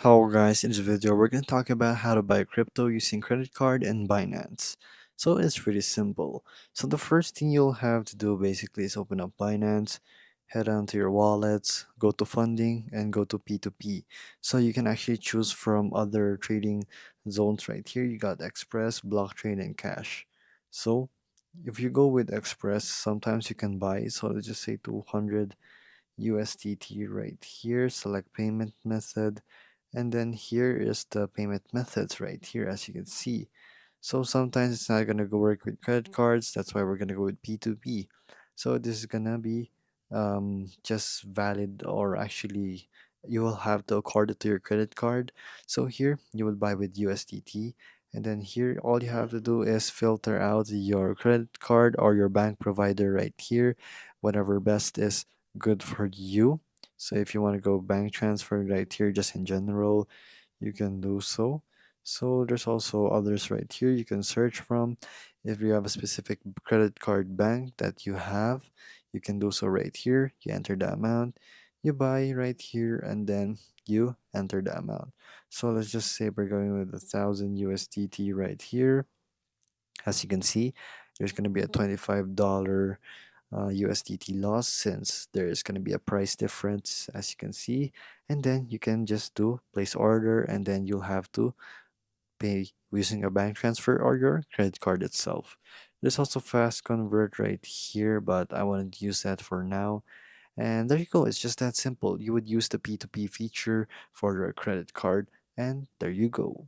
Hello guys, in this video we're going to talk about how to buy crypto using credit card and Binance. So it's pretty simple. So the first thing you'll have to do basically is open up Binance, head on to your wallets, go to funding and go to P2P. So you can actually choose from other trading zones right here. You got Express, Blockchain and Cash. So if you go with Express, sometimes you can buy, so let's just say 200 USDT right here, select payment method, and then here is the payment methods right here, as you can see. So sometimes it's not gonna go work with credit cards, that's why we're gonna go with P2P. So this is gonna be just valid, or actually you will have to accord it to your credit card. So here you will buy with USDT, and then here all you have to do is filter out your credit card or your bank provider right here, whatever best is good for you. So if you want to go bank transfer right here, just in general, you can do so. So there's also others right here you can search from. If you have a specific credit card bank that you have, you can do so right here. You enter the amount, you buy right here, and then you enter the amount. So let's just say we're going with 1,000 USDT right here. As you can see, there's going to be a $25 USDT loss, since there is going to be a price difference, as you can see. And then you can just do place order, and then you'll have to pay using a bank transfer or your credit card itself. There's also fast convert right here, but I wouldn't use that for now. And there you go, it's just that simple. You would use the P2P feature for your credit card, and there you go.